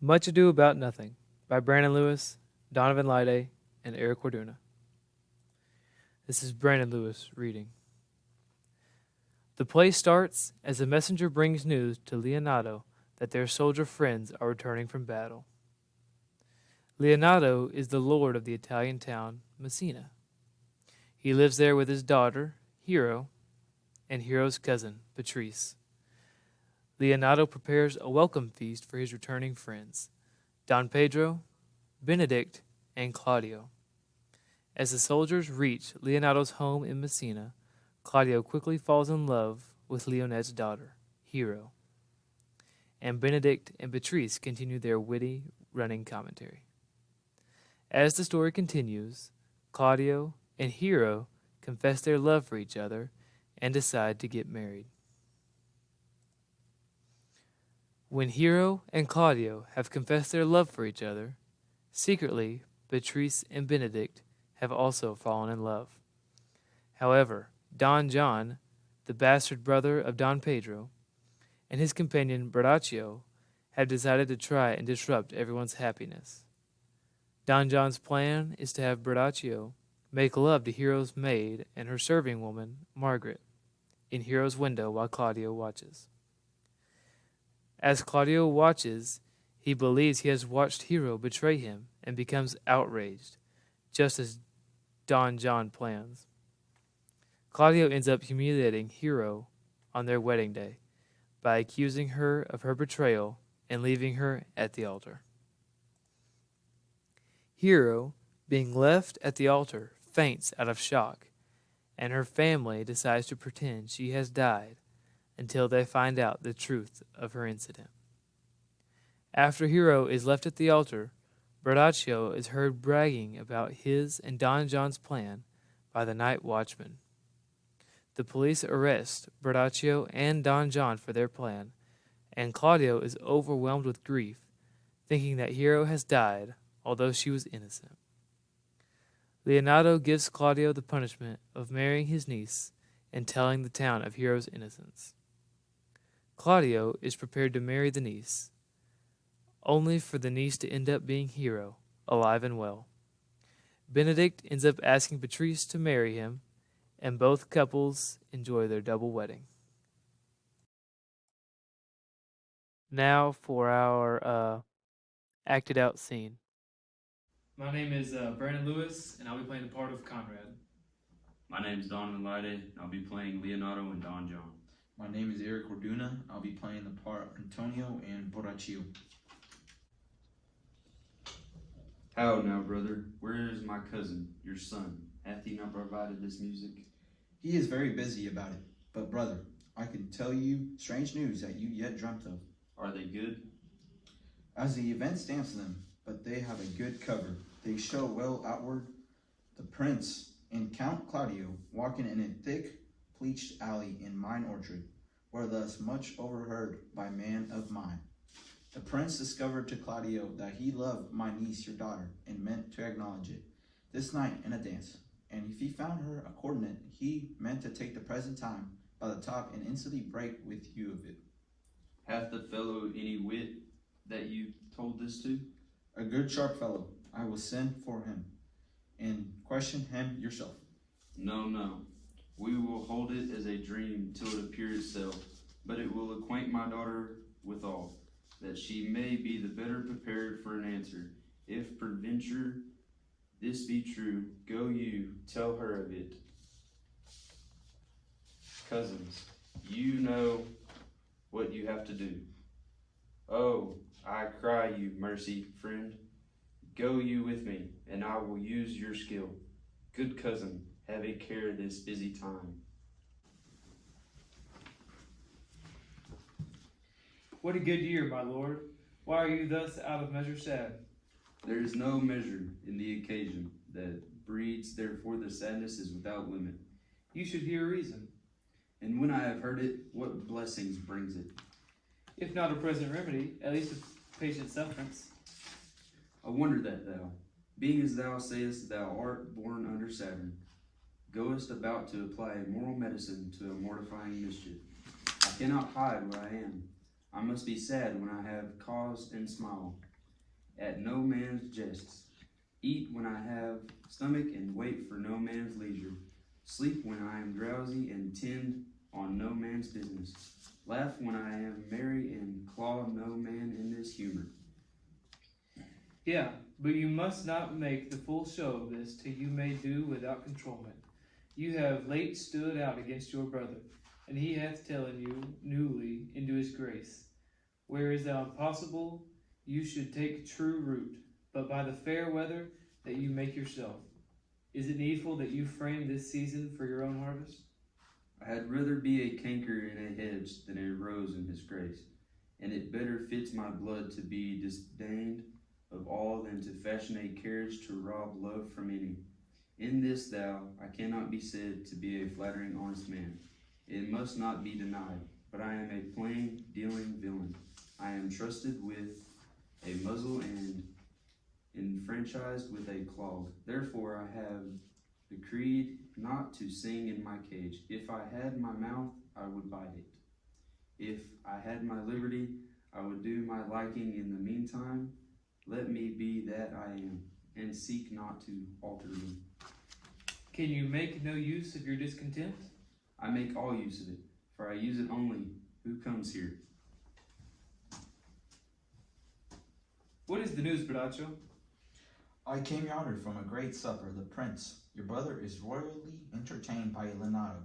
Much Ado About Nothing by Brandon Lewis, Donovan Lyday, and Erick. This is Brandon Lewis reading. The play starts as a messenger brings news to Leonardo that their soldier friends are returning from battle. Leonardo is the lord of the Italian town Messina. He lives there with his daughter, Hero, and Hero's cousin, Patrice. Leonardo prepares a welcome feast for his returning friends, Don Pedro, Benedict, and Claudio. As the soldiers reach Leonardo's home in Messina, Claudio quickly falls in love with Leonette's daughter, Hero. And Benedict and Patrice continue their witty running commentary. As the story continues, Claudio and Hero confess their love for each other and decide to get married. When Hero and Claudio have confessed their love for each other, secretly, Patrice and Benedict have also fallen in love. However, Don John, the bastard brother of Don Pedro, and his companion Braccio have decided to try and disrupt everyone's happiness. Don John's plan is to have Braccio make love to Hero's maid and her serving woman, Margaret, in Hero's window while Claudio watches. As Claudio watches, he believes he has watched Hero betray him and becomes outraged, just as Don John plans. Claudio ends up humiliating Hero on their wedding day by accusing her of her betrayal and leaving her at the altar. Hero, being left at the altar, faints out of shock, and her family decides to pretend she has died until they find out the truth of her incident. After Hero is left at the altar, Braccio is heard bragging about his and Don John's plan by the night watchman. The police arrest Braccio and Don John for their plan, and Claudio is overwhelmed with grief, thinking that Hero has died, although she was innocent. Leonardo gives Claudio the punishment of marrying his niece and telling the town of Hero's innocence. Claudio is prepared to marry the niece, only for the niece to end up being Hero, alive and well. Benedict ends up asking Patrice to marry him, and both couples enjoy their double wedding. Now for our acted out scene. My name is Brandon Lewis, and I'll be playing the part of Conrad. My name is Donovan Lyday, and I'll be playing Leonardo and Don John. My name is Erick. I'll be playing the part of Antonio and Borrachio. How now, brother? Where is my cousin, your son? Hath he not provided this music? He is very busy about it, but brother, I can tell you strange news that you yet dreamt of. Are they good? As the event stamps them, but they have a good cover. They show well outward the prince and Count Claudio walking in a thick, pleached alley in mine orchard, where thus much overheard by man of mine. The prince discovered to Claudio that he loved my niece, your daughter, and meant to acknowledge it this night in a dance. And if he found her a coordinate, he meant to take the present time by the top and instantly break with you of it. Hath the fellow any wit that you told this to? A good sharp fellow. I will send for him and question him yourself. No. We will hold it as a dream till it appear itself, but it will acquaint my daughter withal, that she may be the better prepared for an answer. If peradventure this be true, go you tell her of it. Cousins, you know what you have to do. Oh, I cry you mercy, friend. Go you with me, and I will use your skill. Good cousin, have a care this busy time. What a good year, my lord. Why are you thus out of measure sad? There is no measure in the occasion that breeds, therefore the sadness is without limit. You should hear reason. And when I have heard it, what blessings brings it? If not a present remedy, at least a patient sufferance. I wonder that thou, being as thou sayest thou art born under Saturn, goest about to apply a moral medicine to a mortifying mischief. I cannot hide what I am. I must be sad when I have cause and smile. at no man's jests. Eat when I have stomach, and wait for no man's leisure. Sleep when I am drowsy, and tend on no man's business. Laugh when I am merry, and claw no man in this humor. Yeah, but you must not make the full show of this till you may do without controlment. You have late stood out against your brother, and he hath taken you newly into his grace. Where is thou impossible, you should take true root, but by the fair weather that you make yourself. Is it needful that you frame this season for your own harvest? I had rather be a canker in a hedge than a rose in his grace, and it better fits my blood to be disdained of all than to fashion a carriage to rob love from any. In this thou, I cannot be said to be a flattering honest man. It must not be denied, but I am a plain dealing villain. I am trusted with a muzzle and enfranchised with a clog. Therefore I have decreed not to sing in my cage. If I had my mouth, I would bite it. If I had my liberty, I would do my liking. In the meantime, let me be that I am, and seek not to alter me. Can you make no use of your discontent? I make all use of it, for I use it only. Who comes here? What is the news, Bracho? I came yonder from a great supper. The prince, your brother, is royally entertained by Leonardo,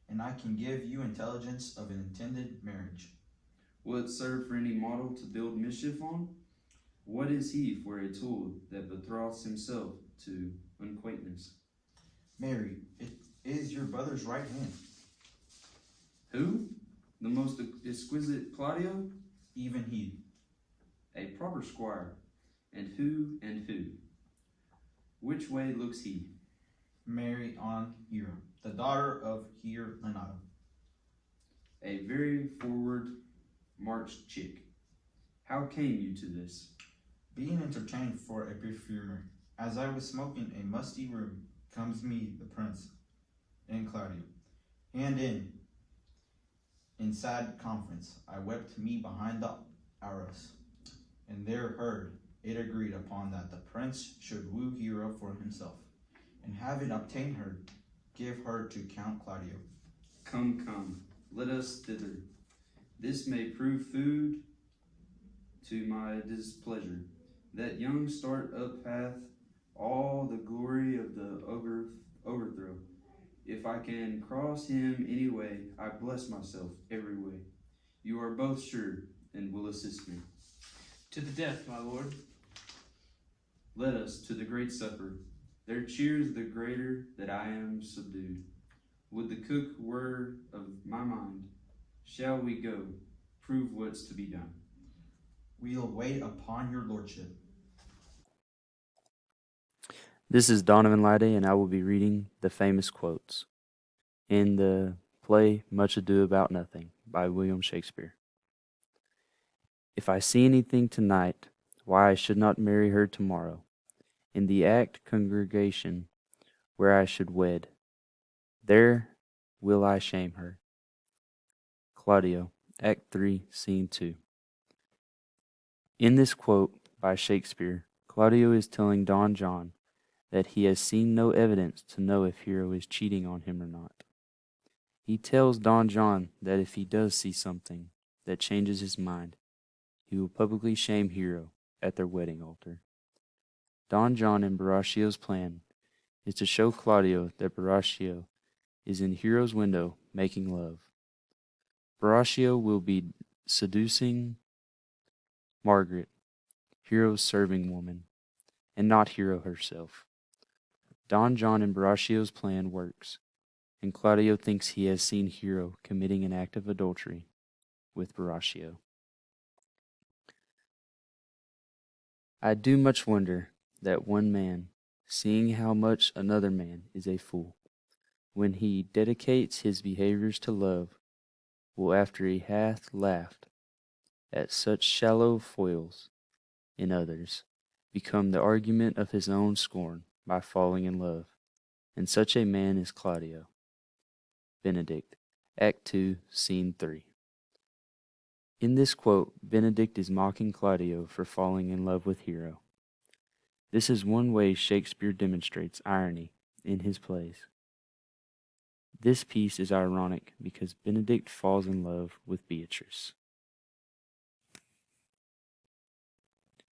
and I can give you intelligence of an intended marriage. Will it serve for any model to build mischief on? What is he for a tool that betroths himself to unquaintness? Mary, it is your brother's right hand. Who? The most exquisite Claudio? Even he. A proper squire. And who? Which way looks he? Mary on Hero, the daughter of Here Leonardo. A very forward marched chick. How came you to this? Being entertained for a perfumer, as I was smoking a musty room, comes me the prince and Claudio, hand in sad conference. I wept me behind the arras, and there heard it agreed upon that the prince should woo Hero for himself, and having obtained her, give her to Count Claudio. Come, let us thither. This may prove food to my displeasure. That young start-up hath all the glory of the overthrow. If I can cross him any way, I bless myself every way. You are both sure, and will assist me. To the death, my lord. Let us to the great supper. There cheers the greater that I am subdued. Would the cook were of my mind. Shall we go? Prove what's to be done. We'll wait upon your lordship. This is Donovan and I will be reading the famous quotes in the play Much Ado About Nothing by William Shakespeare. If I see anything tonight, why I should not marry her tomorrow, in the act congregation where I should wed, there will I shame her. Claudio, Act 3, Scene 2. In this quote by Shakespeare, Claudio is telling Don John that he has seen no evidence to know if Hero is cheating on him or not. He tells Don John that if he does see something that changes his mind, he will publicly shame Hero at their wedding altar. Don John and Barracchio's plan is to show Claudio that Barracchio is in Hero's window making love. Barracchio will be seducing Margaret, Hero's serving woman, and not Hero herself. Don John and Barracchio's plan works, and Claudio thinks he has seen Hero committing an act of adultery with Barracchio. I do much wonder that one man, seeing how much another man is a fool, when he dedicates his behaviors to love, will after he hath laughed at such shallow foils in others, become the argument of his own scorn by falling in love, and such a man is Claudio. Benedict, Act 2, Scene 3. In this quote, Benedict is mocking Claudio for falling in love with Hero. This is one way Shakespeare demonstrates irony in his plays. This piece is ironic because Benedict falls in love with Beatrice.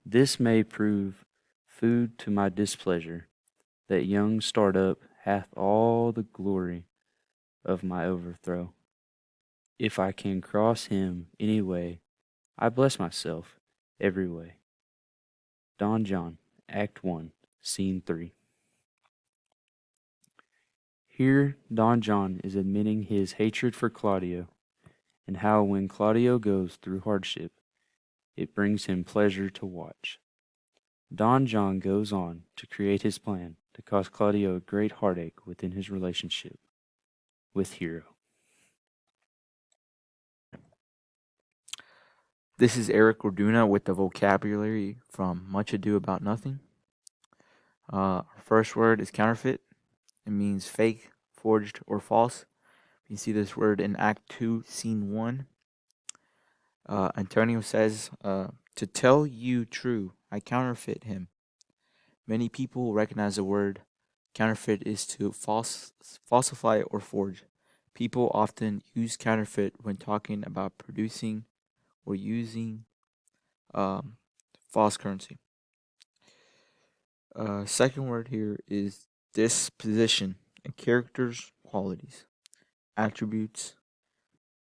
This may prove food to my displeasure, that young startup hath all the glory of my overthrow. If I can cross him any way, I bless myself every way. Don John, Act 1, Scene 3. Here, Don John is admitting his hatred for Claudio, and how when Claudio goes through hardship, it brings him pleasure to watch. Don John goes on to create his plan to cause Claudio a great heartache within his relationship with Hero. This is Erick Orduna with the vocabulary from Much Ado About Nothing. Our first word is counterfeit. It means fake, forged, or false. You see this word in Act 2, Scene 1. Antonio says, to tell you true, I counterfeit him. Many people recognize the word counterfeit is to falsify or forge. People often use counterfeit when talking about producing or using false currency. Second word here is disposition, and characters, qualities, attributes.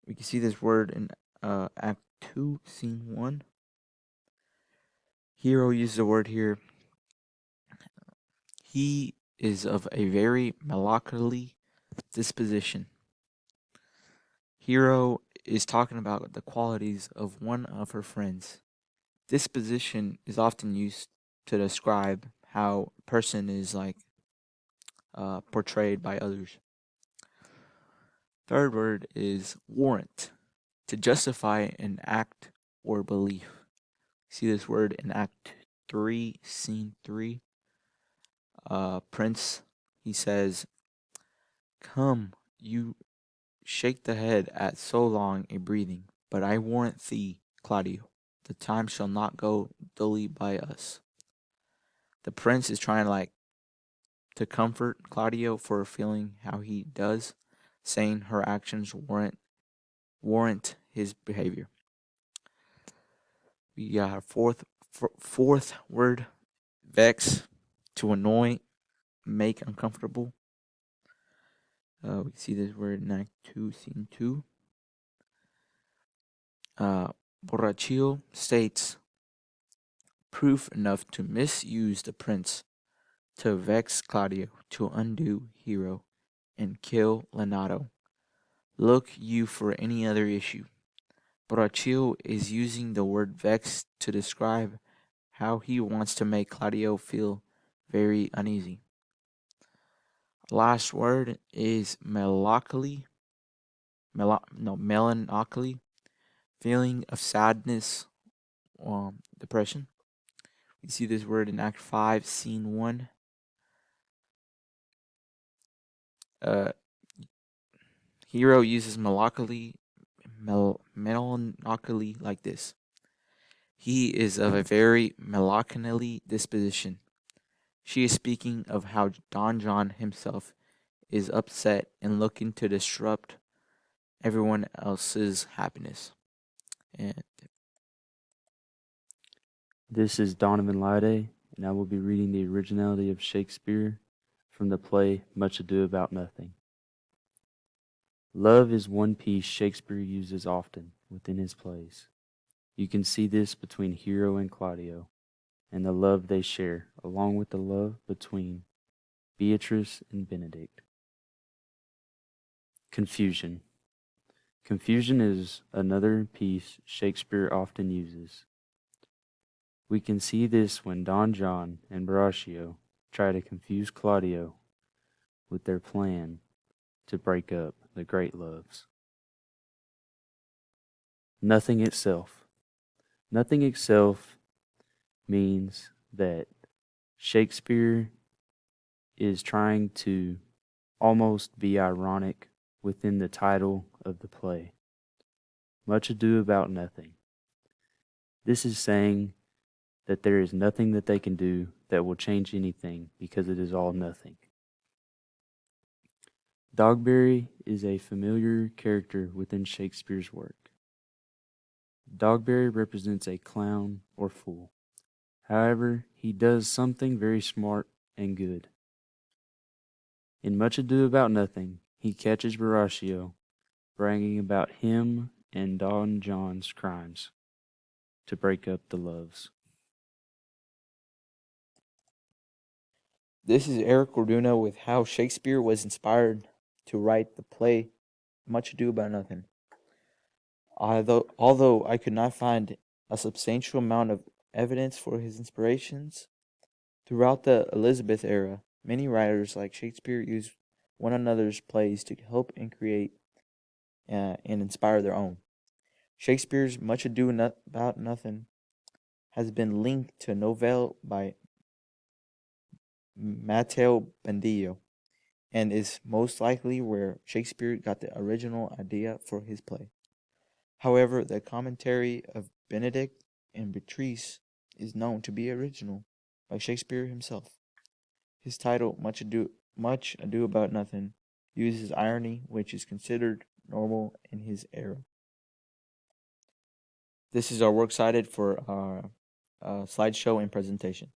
We can see this word in Act 2, Scene 1. Hero uses the word here. He is of a very melancholy disposition. Hero is talking about the qualities of one of her friends. Disposition is often used to describe how a person is portrayed by others. Third word is warrant, to justify an act or belief. See this word in Act 3, Scene 3. Prince, he says, come, you shake the head at so long a breathing, but I warrant thee, Claudio, the time shall not go dully by us. The prince is trying to comfort Claudio for feeling how he does, saying her actions warrant his behavior. We got our fourth word, vex, to annoy, make uncomfortable. We see this word in Act 2, Scene 2. Borrachio states, proof enough to misuse the prince, to vex Claudio, to undo Hero, and kill Leonardo. Look you for any other issue. Borrachio is using the word vex to describe how he wants to make Claudio feel very uneasy. Last word is melancholy. Melancholy, feeling of sadness, depression. We see this word in Act 5, Scene 1. Hero uses melancholy like this. He is of a very melancholy disposition. She is speaking of how Don John himself is upset and looking to disrupt everyone else's happiness. And This is Donovan Lyday, and I will be reading the originality of Shakespeare from the play Much Ado About Nothing. Love is one piece Shakespeare uses often within his plays. You can see this between Hero and Claudio, and the love they share, along with the love between Beatrice and Benedict. Confusion. Confusion is another piece Shakespeare often uses. We can see this when Don John and Borrachio try to confuse Claudio with their plan to break up the great loves. Nothing itself. Nothing itself means that Shakespeare is trying to almost be ironic within the title of the play. Much Ado About Nothing. This is saying that there is nothing that they can do that will change anything because it is all nothing. Dogberry is a familiar character within Shakespeare's work. Dogberry represents a clown or fool. However, he does something very smart and good. In Much Ado About Nothing, he catches Horatio bragging about him and Don John's crimes to break up the loves. This is Eric Corduna with how Shakespeare was inspired to write the play Much Ado About Nothing. Although I could not find a substantial amount of evidence for his inspirations, throughout the Elizabeth era, many writers like Shakespeare used one another's plays to help and create and inspire their own. Shakespeare's Much Ado About Nothing has been linked to a novelle by Matteo Bandillo and is most likely where Shakespeare got the original idea for his play. However, the commentary of Benedict and Beatrice is known to be original by Shakespeare himself. His title, Much Ado About Nothing, uses irony, which is considered normal in his era. This is our works cited for our slideshow and presentation.